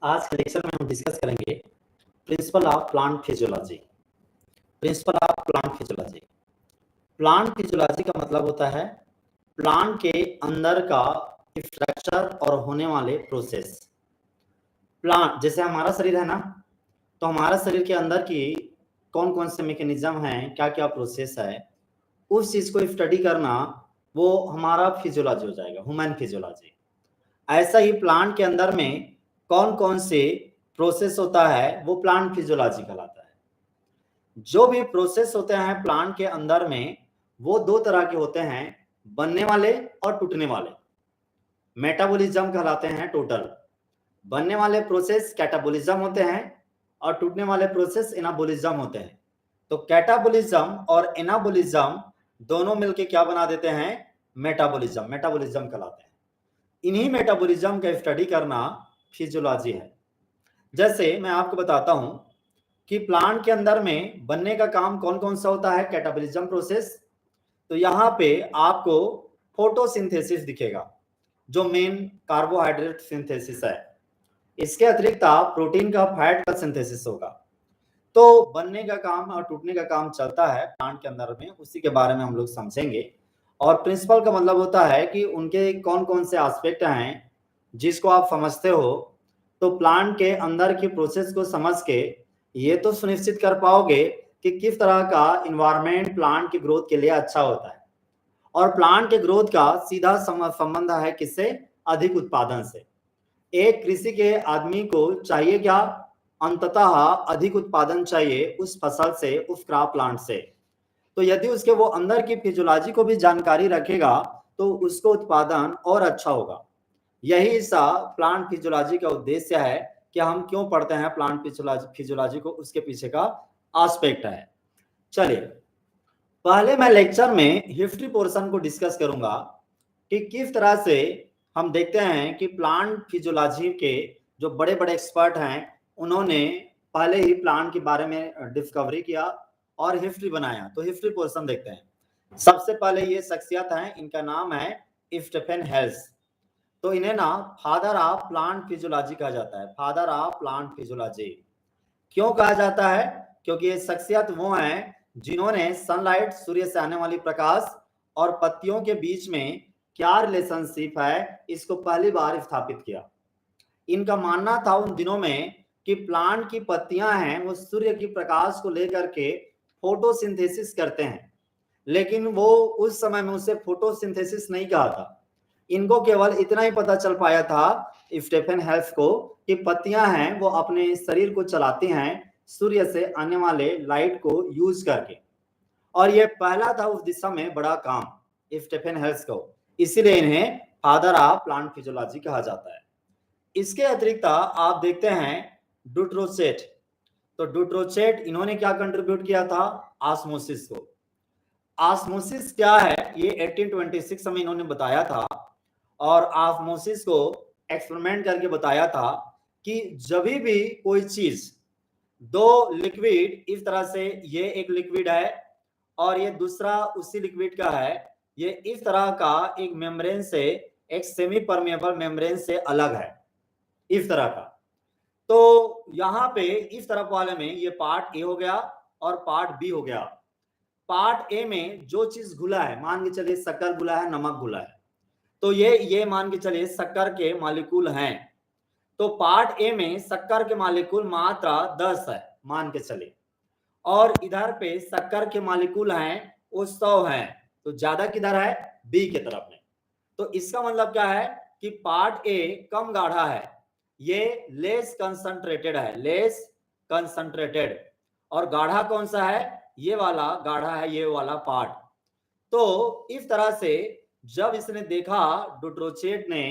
आज के लेक्चर में हम डिस्कस करेंगे principle of plant physiology. Principle of plant physiology. Plant physiology का मतलब होता है प्लांट के अंदर का स्ट्रक्चर और होने वाले प्रोसेस। प्लांट जैसे हमारा शरीर है ना, तो हमारा शरीर के अंदर की कौन कौन से मैकेनिज्म हैं, क्या क्या प्रोसेस है, उस चीज को स्टडी करना वो हमारा फिजियोलॉजी हो जाएगा, ह्यूमन फिजियोलॉजी। ऐसा ही प्लांट के अंदर में कौन कौन से प्रोसेस होता है वो प्लांट फिजियोलॉजी कहलाता है। जो भी प्रोसेस होते हैं प्लांट के अंदर में वो दो तरह के होते हैं, बनने वाले और टूटने वाले। मेटाबॉलिज्म कहलाते हैं टोटल। बनने वाले प्रोसेस कैटाबॉलिज्म होते हैं और टूटने वाले प्रोसेस एनाबॉलिज्म होते हैं। तो कैटाबॉलिज्म और एनाबॉलिज्म दोनों मिलके क्या बना देते हैं, मेटाबॉलिज्म। मेटाबॉलिज्म कहलाते हैं। इन्हीं मेटाबॉलिज्म का स्टडी करना फिजियोलॉजी है। जैसे मैं आपको बताता हूं कि प्लांट के अंदर में बनने का काम कौन कौन सा होता है, कैटाबॉलिज्म प्रोसेस। तो यहाँ पे आपको फोटोसिंथेसिस दिखेगा, जो मेन कार्बोहाइड्रेट सिंथेसिस है। इसके अतिरिक्त प्रोटीन का, फैट का सिंथेसिस होगा। तो बनने का काम और टूटने का काम चलता है प्लांट के अंदर में, उसी के बारे में हम लोग समझेंगे। और प्रिंसिपल का मतलब होता है कि उनके कौन कौन से एस्पेक्ट हैं जिसको आप समझते हो, तो प्लांट के अंदर की प्रोसेस को समझ के ये तो सुनिश्चित कर पाओगे कि किस तरह का इन्वायरमेंट प्लांट की ग्रोथ के लिए अच्छा होता है। और प्लांट के ग्रोथ का सीधा संबंध है किससे, अधिक उत्पादन से। एक कृषि के आदमी को चाहिए क्या, अंततः अधिक उत्पादन चाहिए उस फसल से, उस क्रॉप प्लांट से। तो यदि उसके वो अंदर की फिजियोलॉजी को भी जानकारी रखेगा तो उसको उत्पादन और अच्छा होगा। यही सा प्लांट फिजियोलॉजी का उद्देश्य है कि हम क्यों पढ़ते हैं प्लांट फिजियोलॉजी को, उसके पीछे का एस्पेक्ट है। चलिए, पहले मैं लेक्चर में हिस्ट्री पोर्शन को डिस्कस करूंगा कि किस तरह से हम देखते हैं कि प्लांट फिजियोलॉजी के जो बड़े बड़े एक्सपर्ट हैं उन्होंने पहले ही प्लांट के बारे में डिस्कवरी किया और हिस्ट्री बनाया। तो हिस्ट्री पोर्शन देखते हैं। सबसे पहले ये शख्सियत है, इनका नाम है स्टीफन हेल्स। तो इन्हें ना फादर ऑफ प्लांट फिजियोलॉजी कहा जाता है। फादर ऑफ प्लांट फिजियोलॉजी क्यों कहा जाता है, क्योंकि ये शख्सियत वो हैं जिन्होंने सनलाइट, सूर्य से आने वाली प्रकाश और पत्तियों के बीच में क्या रिलेशनशिप है, इसको पहली बार स्थापित किया। इनका मानना था उन दिनों में कि प्लांट की पत्तियां हैं वो सूर्य की प्रकाश को लेकर के फोटोसिंथेसिस करते हैं, लेकिन वो उस समय में उसे फोटोसिंथेसिस नहीं कहा था। इनको केवल इतना ही पता चल पाया था स्टीफन हेल्स को कि पत्तियां हैं वो अपने शरीर को चलाती हैं सूर्य से आने वाले लाइट को यूज करके। और ये पहला था उस दिशा में बड़ा काम स्टीफन हेल्स को, इसीलिए इन्हें फादर ऑफ प्लांट फिजियोलॉजी कहा जाता है। इसके अतिरिक्त आप देखते हैं डुट्रोचेट। तो डुट्रोचेट इन्होंने क्या कंट्रीब्यूट किया था, ऑस्मोसिस को। ऑस्मोसिस क्या है ये 1826 में इन्होंने बताया था, और ऑस्मोसिस को एक्सपेरिमेंट करके बताया था कि जब भी कोई चीज, दो लिक्विड इस तरह से, ये एक लिक्विड है और ये दूसरा उसी लिक्विड का है, ये इस तरह का एक मेम्ब्रेन से, एक सेमी परमेबल मेम्ब्रेन से अलग है, इस तरह का। तो यहाँ पे इस तरफ वाले में ये पार्ट ए हो गया और पार्ट बी हो गया। पार्ट ए में जो चीज घुला है, मान के चलिए शक्कर घुला है, नमक घुला है, तो ये मान के चलिए शक्कर के मॉलिक्यूल हैं। तो पार्ट ए में शक्कर के मॉलिक्यूल मात्रा 10 है मान के चलिए, और इधर पे शक्कर के मॉलिक्यूल हैं वो 100 हैं। तो ज्यादा किधर है, बी के तरफ में। तो इसका मतलब क्या है कि पार्ट ए कम गाढ़ा है, ये लेस कंसंट्रेटेड है, लेस कंसंट्रेटेड। और गाढ़ा कौन सा है, ये वाला गाढ़ा है, ये वाला पार्ट। तो इस तरह से जब इसने देखा डुट्रोचेट ने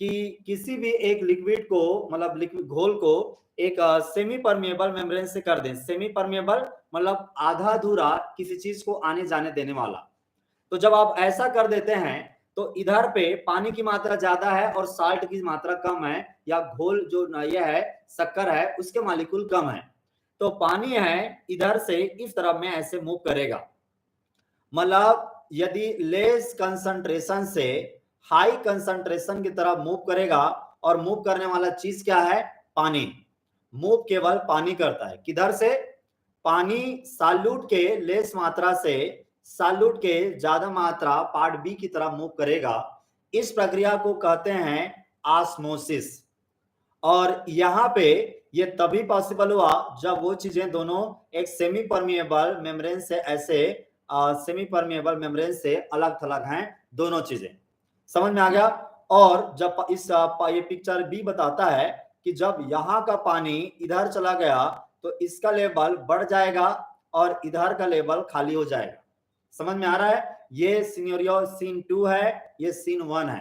कि किसी भी एक लिक्विड को, मतलब लिक्विड घोल को एक सेमी परमेबल मेम्ब्रेन से कर दें। सेमी परमेबल मतलब आधा अधूरा किसी चीज को आने जाने देने वाला। तो जब आप ऐसा कर देते हैं तो इधर पे पानी की मात्रा ज्यादा है और साल्ट की मात्रा कम है, या घोल जो ये है शक्कर है उसके मॉलिक्यूल कम है, तो पानी है इधर से इस तरफ में ऐसे मूव करेगा। मतलब यदि लेस कंसंट्रेशन से हाई कंसंट्रेशन की तरफ मूव करेगा, और मूव करने वाला चीज क्या है, पानी, मूव केवल पानी करता है। किधर से? पानी सॉल्यूट के लेस मात्रा से सॉल्यूट के ज्यादा मात्रा पार्ट बी की तरफ मूव करेगा। इस प्रक्रिया को कहते हैं ऑस्मोसिस। और यहाँ पे ये तभी पॉसिबल हुआ जब वो चीजें दोनों एक सेमी परमिएबल मेम्ब्रेन से ऐसे सेमी परमिएबल मेम्ब्रेन से अलग थलग हैं दोनों चीजें। समझ में आ गया? और जब ये पिक्चर बी बताता है कि जब यहाँ का पानी इधर चला गया तो इसका लेवल बढ़ जाएगा और इधर का लेवल खाली हो जाएगा। समझ में आ रहा है? ये सिनेरियो सीन 2 है, ये सीन 1 है।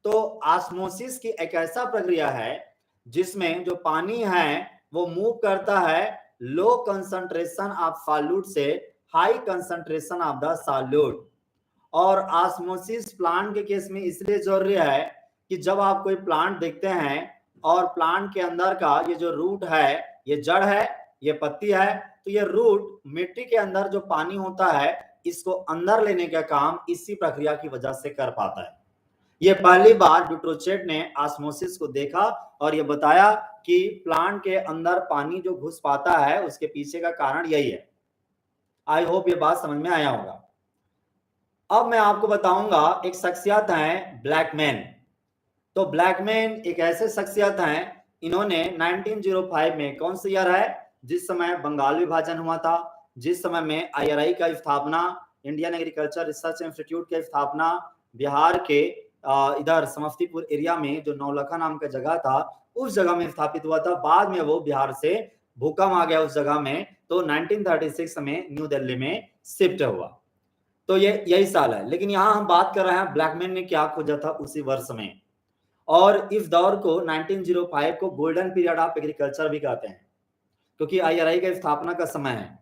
तो ऑस्मोसिस की एक ऐसा प्रक्रिया है जिसमें जो पानी है वो मूव करता है लो कंसंट्रेशन ऑफ सॉल्यूट से high concentration of the solute. और ऑस्मोसिस प्लांट के केस में इसलिए जरूरी है कि जब आप कोई प्लांट देखते हैं और प्लांट के अंदर का ये जो रूट है, ये जड़ है, ये पत्ती है, तो ये रूट मिट्टी के अंदर जो पानी होता है इसको अंदर लेने का काम इसी प्रक्रिया की वजह से कर पाता है। ये पहली बार ड्यूट्रोचेट ने ऑस्मोसिस को देखा और ये बताया कि प्लांट के अंदर पानी जो घुस पाता है उसके पीछे का कारण यही है। आई होप ये बात समझ में आया होगा। अब मैं आपको बताऊंगा एक शख्सियत है ब्लैकमैन। तो ब्लैकमैन एक ऐसे शख्सियत हैं, इन्होंने 1905 में कौन सा ईयर है जिस समय बंगाल विभाजन हुआ था, जिस समय में IRI का स्थापना, इंडियन एग्रीकल्चर रिसर्च इंस्टीट्यूट की स्थापना बिहार के इधर समस्तीपुर एरिया में जो नौलखा नाम का जगह था उस जगह में स्थापित हुआ था। बाद में वो बिहार से भूकंप आ गया उस जगह में, तो 1936 में न्यू दिल्ली में शिफ्ट हुआ। तो ये यही साल है। लेकिन यहाँ हम बात कर रहे हैं ब्लैकमैन ने क्या खोजा था उसी वर्ष में। और इस दौर को 1905 को गोल्डन पीरियड ऑफ एग्रीकल्चर भी कहते हैं क्योंकि IRI का स्थापना का समय है।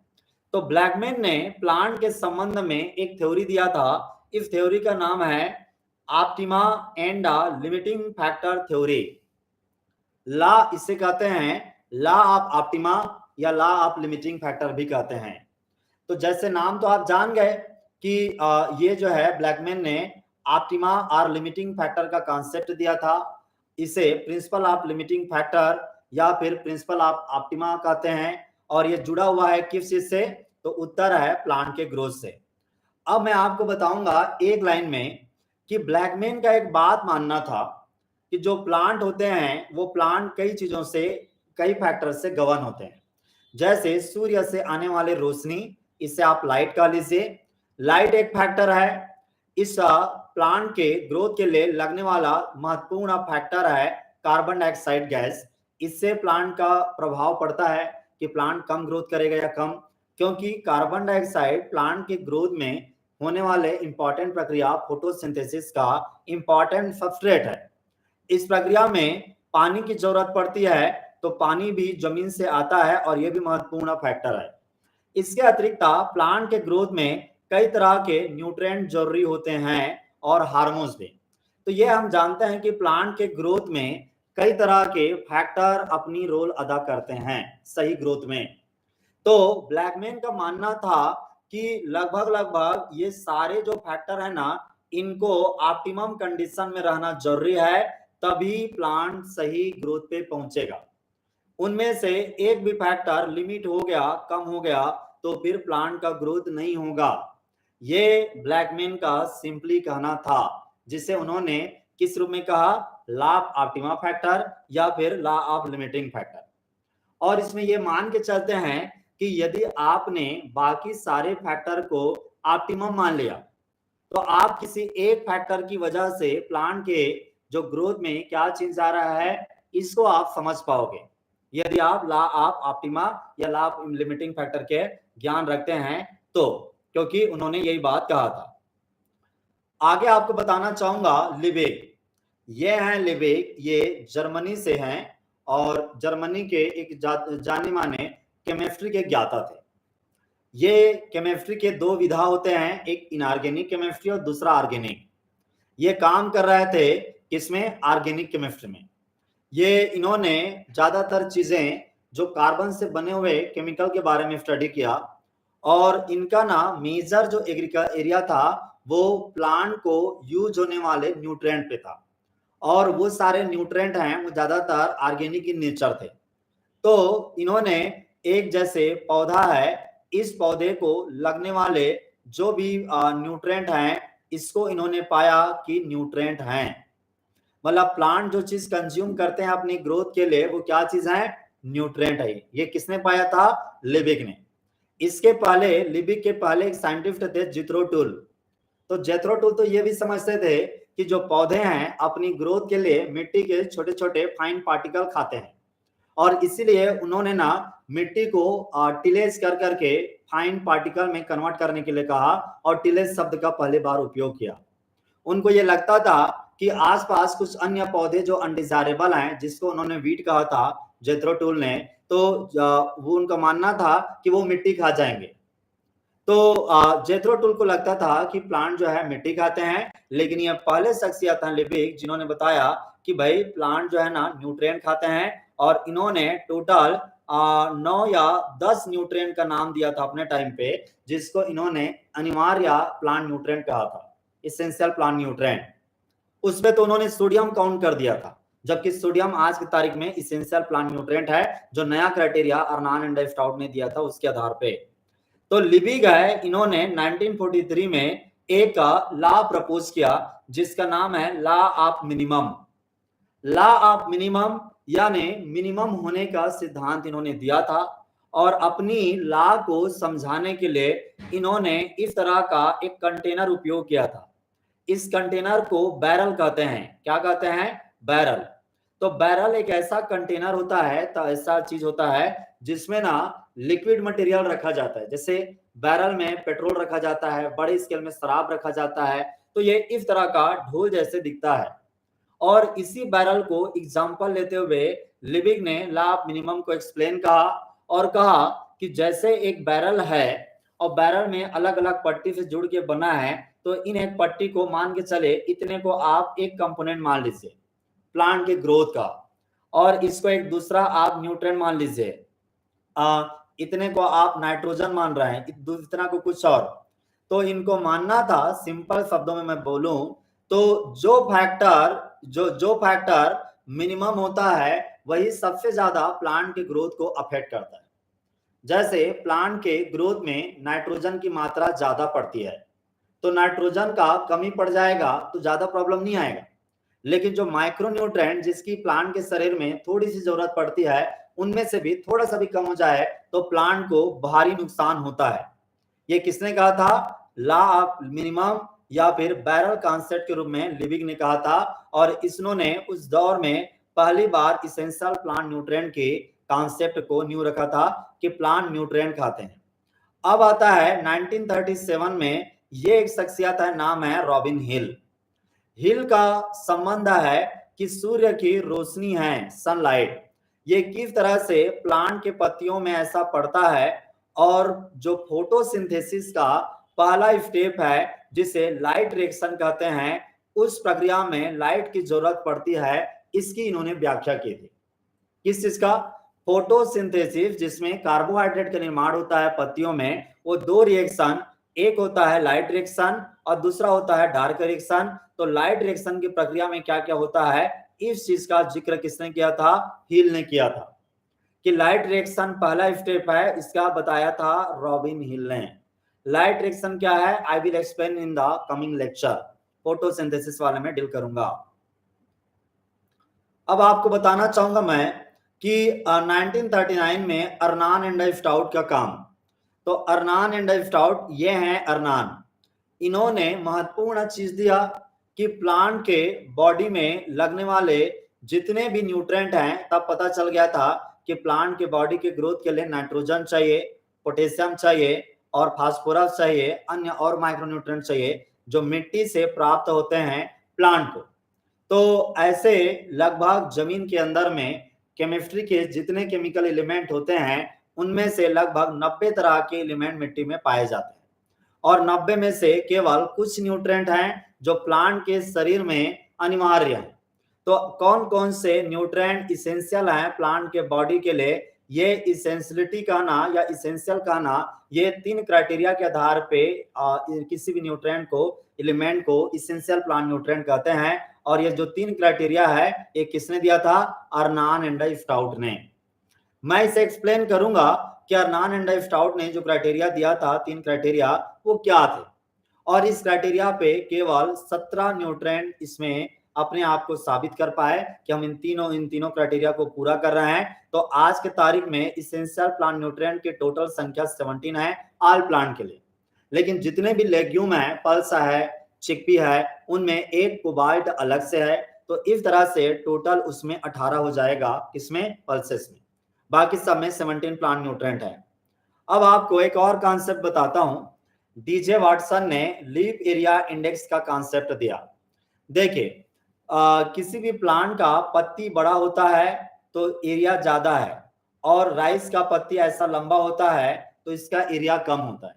तो ब्लैकमैन ने प्लांट के संबंध में एक थ्योरी दिया था। इस थ्योरी का नाम है optima and limiting factor theory. Law इसे कहते हैं लॉ ऑफ ऑप्टिमा या लॉ ऑफ लिमिटिंग फैक्टर भी कहते हैं। तो जैसे नाम तो आप जान गए कि ये जो है ब्लैकमैन ने ऑप्टिमा और लिमिटिंग फैक्टर का कॉन्सेप्ट दिया था। इसे प्रिंसिपल ऑफ लिमिटिंग फैक्टर या फिर प्रिंसिपल ऑफ ऑप्टिमा कहते हैं। और ये जुड़ा हुआ है किस चीज से? तो उत्तर है प्लांट के ग्रोथ से। अब मैं आपको बताऊंगा एक लाइन में कि ब्लैकमैन का एक बात मानना था कि जो प्लांट होते हैं वो प्लांट कई चीजों से, कई फैक्टर से गवर्न होते हैं। जैसे सूर्य से आने वाले रोशनी, इसे आप लाइट कह लीजिए। लाइट एक फैक्टर है। इस प्लांट के ग्रोथ के लिए लगने वाला महत्वपूर्ण फैक्टर है कार्बन डाइऑक्साइड गैस। इससे प्लांट का प्रभाव पड़ता है कि प्लांट कम ग्रोथ करेगा या कम, क्योंकि कार्बन डाइऑक्साइड प्लांट के ग्रोथ में होने वाले इंपॉर्टेंट प्रक्रिया फोटोसिंथेसिस का इंपॉर्टेंट सबस्ट्रेट है। इस प्रक्रिया में पानी की जरूरत पड़ती है, तो पानी भी जमीन से आता है और यह भी महत्वपूर्ण फैक्टर है। इसके अतिरिक्त प्लांट के ग्रोथ में कई तरह के न्यूट्रिएंट जरूरी होते हैं और हार्मोन्स भी। तो ये हम जानते हैं कि प्लांट के ग्रोथ में कई तरह के फैक्टर अपनी रोल अदा करते हैं सही ग्रोथ में। तो ब्लैकमैन का मानना था कि लगभग ये सारे जो फैक्टर है ना, इनको ऑप्टिमम कंडीशन में रहना जरूरी है, तभी प्लांट सही ग्रोथ पे पहुंचेगा। उनमें से एक भी फैक्टर लिमिट हो गया, कम हो गया, तो फिर प्लांट का ग्रोथ नहीं होगा। ये ब्लैकमैन का सिंपली कहना था, जिसे उन्होंने किस रूप में कहा? लॉ ऑफ ऑप्टिमा फैक्टर या फिर लॉ ऑफ लिमिटिंग फैक्टर। और इसमें ये मान के चलते हैं कि यदि आपने बाकी सारे फैक्टर को ऑप्टिमम मान लिया तो आप किसी एक फैक्टर की वजह से प्लांट के जो ग्रोथ में क्या चेंज आ रहा है इसको आप समझ पाओगे यदि आप लॉ ऑफ ऑप्टिमा या लॉ ऑफ लिमिटिंग फैक्टर के ज्ञान रखते हैं तो, क्योंकि उन्होंने यही बात कहा था। आगे आपको बताना चाहूंगा लिबेक। ये हैं लिबेक, ये जर्मनी से हैं और जर्मनी के एक जाने माने केमिस्ट्री के ज्ञाता थे। ये केमिस्ट्री के दो विधा होते हैं, एक इनऑर्गेनिक केमिस्ट्री और दूसरा ऑर्गेनिक। ये काम कर रहे थे किसमें? ऑर्गेनिक केमिस्ट्री में। ये इन्होंने ज्यादातर चीजें जो कार्बन से बने हुए केमिकल के बारे में स्टडी किया और इनका ना मेजर जो एरिया था वो प्लांट को यूज होने वाले न्यूट्रिएंट पे था। और वो सारे न्यूट्रिएंट हैं वो ज्यादातर ऑर्गेनिक इन नेचर थे। तो इन्होंने एक जैसे पौधा है, इस पौधे को लगने वाले जो भी न्यूट्रिएंट हैं इसको इन्होंने पाया कि न्यूट्रिएंट हैं। मतलब प्लांट जो चीज कंज्यूम करते हैं अपनी ग्रोथ के लिए वो क्या चीज है, न्यूट्रिएंट है। ये किसने पाया था, लिबिक ने। इसके पहले, लिबिक के पहले एक साइंटिस्ट थे जेथरो टूल। तो जेथरो टूल तो ये भी समझते थे कि जो पौधे हैं अपनी ग्रोथ के लिए मिट्टी के छोटे छोटे फाइन पार्टिकल खाते हैं, और इसीलिए उन्होंने ना मिट्टी को टिलेज कर करके फाइन पार्टिकल में कन्वर्ट करने के लिए कहा, और टिलेज शब्द का पहली बार उपयोग किया। उनको ये लगता था कि आसपास कुछ अन्य पौधे जो अनडिजायरेबल हैं, जिसको उन्होंने वीट कहा था जेथरो टूल ने, तो वो उनका मानना था कि वो मिट्टी खा जाएंगे। तो जेथरो टूल को लगता था कि प्लांट जो है मिट्टी खाते हैं, लेकिन ये पहले शख्सियत हैं लिबिक जिन्होंने बताया कि भाई प्लांट जो है ना न्यूट्रिएंट खाते हैं, और इन्होंने टोटल 9 या 10 न्यूट्रिएंट का नाम दिया था अपने टाइम पे, जिसको इन्होंने अनिवार्य प्लांट न्यूट्रिएंट कहा था, इसेंशियल प्लांट न्यूट्रिएंट। उसमें तो उन्होंने सोडियम काउंट कर दिया था, जबकि सोडियम आज की तारीख में इसेंशियल प्लांट न्यूट्रिएंट है, जो नया क्राइटेरिया अर्नान एंड स्टाउट ने दिया था उसके आधार पे। तो लिबिक है, इन्होंने 1943 में एक लॉ प्रपोज किया जिसका नाम है law of minimum. Law of minimum यानी मिनिमम होने का सिद्धांत इन्होंने दिया था, और अपनी लॉ को समझाने के लिए इन्होंने इस तरह का एक कंटेनर उपयोग किया था। इस कंटेनर को बैरल कहते हैं। क्या कहते हैं, बैरल। तो बैरल एक ऐसा कंटेनर होता है, तो ऐसा चीज होता है जिसमें ना लिक्विड मटेरियल रखा जाता है। जैसे बैरल में पेट्रोल रखा जाता है, बड़े स्केल में शराब रखा जाता है, तो ये इस तरह का ढोल जैसे दिखता है। और इसी बैरल को एग्जांपल लेते हुए लिबिक ने लॉ ऑफ मिनिमम को एक्सप्लेन कहा, और कहा कि जैसे एक बैरल है और बैरल में अलग अलग पट्टी से जुड़ के बना है, तो इन एक पट्टी को मान के चले इतने को आप एक कंपोनेंट मान लीजिए प्लांट के ग्रोथ का, और इसको एक दूसरा आप न्यूट्रिएंट मान लीजिए, इतने को आप नाइट्रोजन मान रहे हैं, इतना को कुछ और। तो इनको मानना था, सिंपल शब्दों में मैं बोलूं तो जो फैक्टर मिनिमम होता है वही सबसे ज्यादा प्लांट के ग्रोथ को अफेक्ट करता है। जैसे प्लांट के ग्रोथ में नाइट्रोजन की मात्रा ज्यादा पड़ती है, तो नाइट्रोजन का कमी पड़ जाएगा तो ज्यादा प्रॉब्लम नहीं आएगा, लेकिन जो माइक्रोन्यूट्रिएंट जिसकी प्लांट के शरीर में थोड़ी सी जरूरत पड़ती है, उनमें से भी थोड़ा सा भी कम हो जाए तो प्लांट को भारी नुकसान होता है। ये किसने कहा था, लॉ ऑफ मिनिमम या फिर बैरल कॉन्सेप्ट के रूप में लिबिक ने कहा था, और इन्होंने उस दौर में पहली बार इसेंशियल प्लांट न्यूट्रिएंट के कॉन्सेप्ट को न्यू रखा था कि प्लांट न्यूट्रिएंट खाते हैं। अब आता है 1937 में, ये एक शख्सियत है, नाम है रॉबिन हिल। हिल का संबंध है कि सूर्य की रोशनी है, सनलाइट, ये किस तरह से प्लांट के पत्तियों में ऐसा पड़ता है, और जो फोटोसिंथेसिस का पहला स्टेप है जिसे लाइट रिएक्शन कहते हैं, उस प्रक्रिया में लाइट की जरूरत पड़ती है, इसकी इन्होंने व्याख्या की थी। किस चीज का, फोटोसिंथेसिस, जिसमें कार्बोहाइड्रेट का निर्माण होता है पत्तियों में। वो दो रिएक्शन, एक होता है लाइट रिएक्शन और दूसरा होता है डार्क रिएक्शन। तो लाइट रिएक्शन की प्रक्रिया में क्या क्या होता है, इस चीज का जिक्र किसने किया था, हिल ने किया था, कि लाइट रिएक्शन पहला स्टेप है, इसका बताया था रॉबिन हिल ने। लाइट रिएक्शन क्या है, I will explain in the coming lecture, photosynthesis वाले में डील करूंगा। अब आपको बताना चाहूंगा मैं कि 1939 में अर्नान एंड स्टाउट का काम। तो अर्नान एंड स्टाउट ये हैं अर्नान, इन्होंने महत्वपूर्ण चीज दिया कि प्लांट के बॉडी में लगने वाले जितने भी न्यूट्रिएंट हैं, तब पता चल गया था कि प्लांट के बॉडी के ग्रोथ के लिए नाइट्रोजन चाहिए, पोटेशियम चाहिए और फास्फोरस चाहिए, अन्य और माइक्रोन्यूट्रिएंट चाहिए जो मिट्टी से प्राप्त होते हैं प्लांट को। तो ऐसे लगभग जमीन के अंदर में केमिस्ट्री के जितने केमिकल एलिमेंट होते हैं, उनमें से लगभग 90 तरह के एलिमेंट मिट्टी में पाए जाते हैं, और 90 में से केवल कुछ न्यूट्रिएंट हैं जो प्लांट के शरीर में अनिवार्य हैं। तो कौन कौन से न्यूट्रिएंट इसेंशियल हैं प्लांट के बॉडी के लिए, ये इसेंशियलिटी कहना या इसेंशियल कहना, ये 3 क्राइटेरिया के आधार पे किसी भी न्यूट्रिएंट को, एलिमेंट को इसेंशियल प्लांट न्यूट्रिएंट कहते हैं। और ये जो 3 क्राइटेरिया है ये किसने दिया था? अर्नान एंड स्टाउट ने। मैं इसे एक्सप्लेन करूंगा कि अर्नान एंड स्टाउट ने जो क्राइटेरिया दिया था, 3 क्राइटेरिया, वो क्या थे और इस क्राइटेरिया पे केवल 17 न्यूट्रिएंट इसमें अपने आप को साबित कर पाए कि हम इन तीनों क्राइटेरिया को पूरा कर रहे हैं। तो आज के तारीख में एसेंशियल प्लांट न्यूट्रिएंट की टोटल संख्या 17 है ऑल प्लांट के लिए, लेकिन जितने भी लेग्यूम है, पल्स है, चिकपी है, उनमें एक कोबाल्ट अलग से है। तो इस तरह से टोटल उसमें 18 हो जाएगा, किसमें? पल्सेस में। बाकी सब में 17 प्लांट न्यूट्रिएंट है। अब आपको एक और कॉन्सेप्ट बताता हूं। डीजे वाटसन ने लीफ एरिया इंडेक्स का कॉन्सेप्ट दिया। देखिए, किसी भी प्लांट का पत्ती बड़ा होता है तो एरिया ज्यादा है, और राइस का पत्ती ऐसा लंबा होता है तो इसका एरिया कम होता है।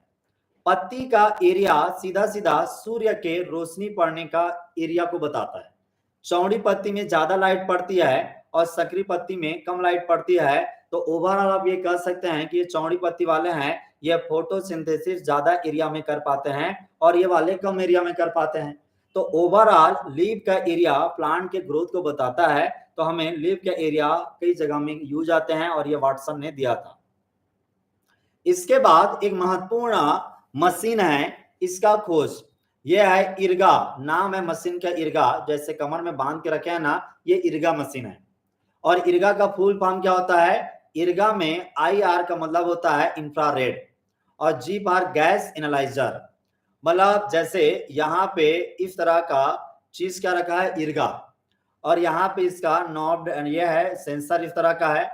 पत्ती का एरिया सीधा सीधा सूर्य के रोशनी पड़ने का एरिया को बताता है। चौड़ी पत्ती में ज्यादा लाइट पड़ती है और सकरी पत्ती में कम लाइट पड़ती है। तो ओवरऑल आप ये कह सकते हैं कि ये चौड़ी पत्ती वाले हैं, ये फोटोसिंथेसिस ज्यादा एरिया में कर पाते हैं और ये वाले कम एरिया में कर पाते हैं। तो ओवरऑल लीफ का एरिया प्लांट के ग्रोथ को बताता है। तो हमें लीफ का एरिया कई जगह में यूज आते हैं और ये वाटसन ने दिया था। इसके बाद एक महत्वपूर्ण मशीन है, इसका खोज ये है इर्गा, नाम है मशीन का इर्गा, जैसे कमर में बांध के रखे हैं ना, ये इर्गा मशीन है। और इर्गा का फुल फॉर्म क्या होता है? इर्गा में IR का मतलब होता है इंफ्रारेड और G फॉर गैस एनालाइजर। मतलब जैसे यहाँ पे इस तरह का चीज क्या रखा है? इर्गा, और यहाँ पे इसका नॉब ये है, सेंसर इस तरह का है।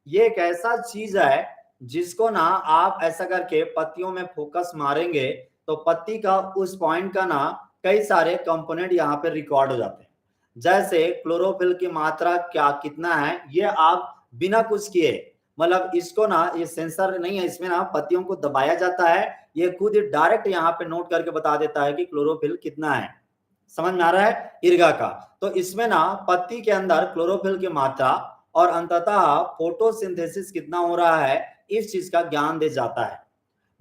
ये एक ऐसा चीज है जिसको ना आप ऐसा करके पत्तियों में फोकस मारेंगे तो पत्ती का उस पॉइंट का ना कई सारे कंपोनेंट यहाँ पे रिकॉर्ड हो जाते हैं। जैसे क्लोरोफिल की मात्रा क्या कितना है, ये आप बिना कुछ किए, मतलब इसको ना, ये सेंसर नहीं है, इसमें ना पत्तियों को दबाया जाता है, ये खुद डायरेक्ट यहाँ पे नोट करके बता देता है कि क्लोरोफिल कितना है। समझ में आ रहा है इर्गा का? तो इसमें ना पत्ती के अंदर क्लोरोफिल की मात्रा और अंततः फोटोसिंथेसिस कितना हो रहा है, इस चीज का ज्ञान दे जाता है।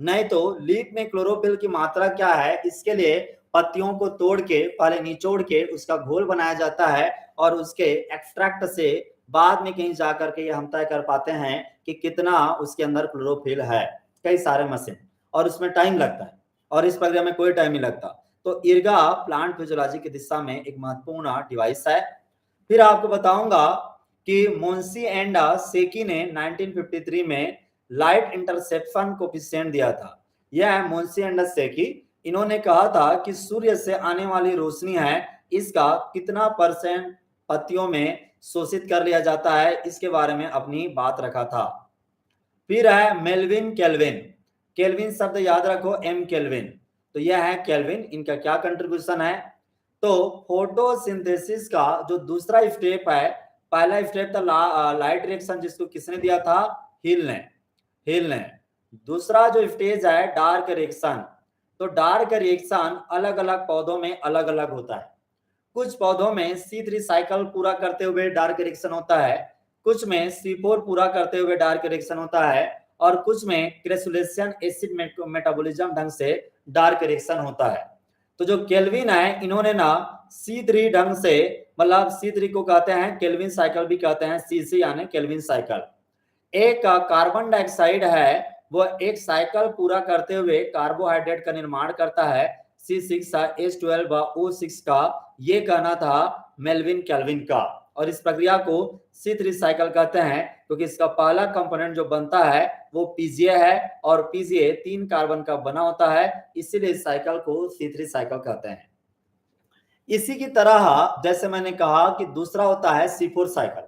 नहीं तो लीफ में क्लोरोफिल की मात्रा क्या है, इसके लिए पत्तियों को तोड़ के पहले निचोड़ के उसका घोल बनाया जाता है और उसके एक्सट्रैक्ट से बाद में कहीं जाकर के ये हम तय कर पाते हैं कि कितना उसके अंदर क्लोरोफिल है। कई सारे मशीन, और उसमें टाइम लगता है, और इस प्रक्रिया में कोई टाइम नहीं लगता। तो इर्गा प्लांट फिजियोलॉजी की दिशा में एक महत्वपूर्ण डिवाइस है। फिर आपको बताऊंगा कि मोन्सी एंड सेकी ने 1953 में लाइट इंटरसेप्शन कोफिशिएंट दिया था। यह है मोन्सी एंड सेकी। इन्होंने कहा था कि सूर्य से आने वाली रोशनी है, इसका कितना % पत्तियों में शोषित कर लिया जाता है, इसके बारे में अपनी बात रखा था। फिर है मेल्विन केल्विन। केल्विन शब्द याद रखो, M केल्विन। तो यह है केल्विन, इनका क्या कंट्रीब्यूशन है? तो फोटोसिंथेसिस का जो दूसरा स्टेप है, पहला स्टेप था लाइट रिएक्शन, जिसको किसने दिया था? हिल ने। दूसरा जो स्टेज है डार्क रिएक्शन। तो डार्क रिएक्शन अलग अलग पौधों में अलग अलग होता है। कुछ पौधों में C3 साइकिल पूरा करते हुए डार्क रिएक्शन होता है, कुछ में C4 पूरा करते हुए डार्क रिएक्शन होता है, और कुछ में क्रेसुलेशन एसिड मेटाबॉलिज्म ढंग से डार्क रिएक्शन होता है। तो जो केल्विन है, इन्होंने ना C3 ढंग से, मतलब C3 को कहते हैं केल्विन साइकिल भी कहते हैं, CC यानी केल्विन साइकिल। एक कार्बन डाइऑक्साइड है, वो एक साइकिल पूरा करते हुए कार्बोहाइड्रेट का निर्माण करता है, C6H12O6 का। ये कहना था मेल्विन केल्विन का, और इस प्रक्रिया को C3 साइकिल कहते हैं क्योंकि इसका पहला कंपोनेंट जो बनता है वो PGA है, और PGA 3 कार्बन का बना होता है, इसीलिए इस साइकिल को C3 साइकिल कहते हैं। इसी की तरह जैसे मैंने कहा कि दूसरा होता है C4 साइकिल।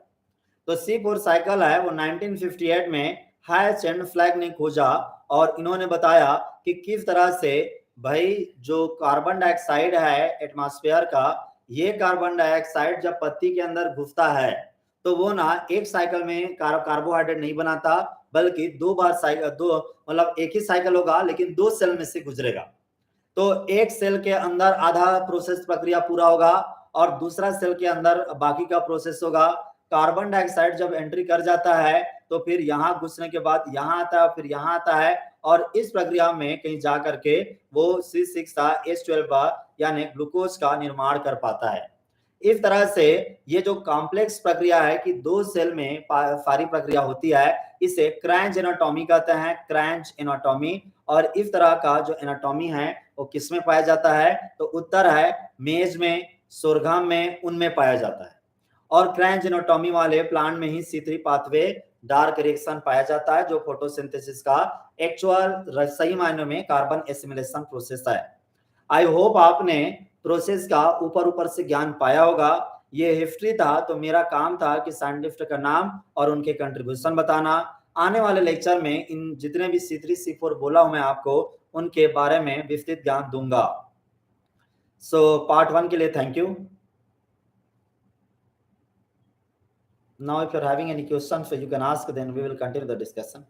तो C4 साइकिल है वो 1958 में हैच एंड फ्लैग ने खोजा, और इन्होंने बताया कि किस तरह से भाई जो कार्बन डाइऑक्साइड है एटमॉस्फेयर का, ये कार्बन डाइऑक्साइड जब पत्ती के अंदर घुसता है तो वो ना एक साइकिल में कार्बोहाइड्रेट नहीं बनाता, बल्कि दो मतलब एक ही साइकिल होगा लेकिन 2 सेल में से गुजरेगा। तो एक सेल के अंदर आधा प्रोसेस प्रक्रिया पूरा होगा और दूसरा सेल के अंदर बाकी का प्रोसेस होगा। कार्बन डाइऑक्साइड जब एंट्री कर जाता है तो फिर यहाँ घुसने के बाद यहाँ आता है, फिर यहाँ आता है, और इस प्रक्रिया में कहीं जा करके वो C6H12 यानी ग्लूकोज का निर्माण कर पाता है। इस तरह से ये जो कॉम्प्लेक्स प्रक्रिया है कि दो सेल में सारी प्रक्रिया होती है, इसे क्रैंच एनाटॉमी कहते हैं, क्रैंच एनाटॉमी। और इस तरह का जो एनाटॉमी है वो किसमें पाया जाता है? तो उत्तर है मेज में, सोरघम में, उनमें पाया जाता है। और क्रैंच एनाटॉमी वाले प्लांट में ही C3 पाथवे डार्क रिएक्शन पाया जाता है, जो फोटोसिंथेसिस का एक्चुअल सही मायनों में कार्बन एसिमिलेशन प्रोसेस है। आई होप आपने प्रोसेस का ऊपर से ज्ञान पाया होगा। ये हिस्ट्री था, तो मेरा काम था कि साइंटिस्ट का नाम और उनके कंट्रीब्यूशन बताना। आने वाले लेक्चर में इन जितने भी C3 C4 बोला हूं मैं आपको, उनके बारे में विस्तृत ज्ञान दूंगा। सो पार्ट 1 के लिए thank you. Now if you're having any questions, so you can ask, then we will continue the discussion.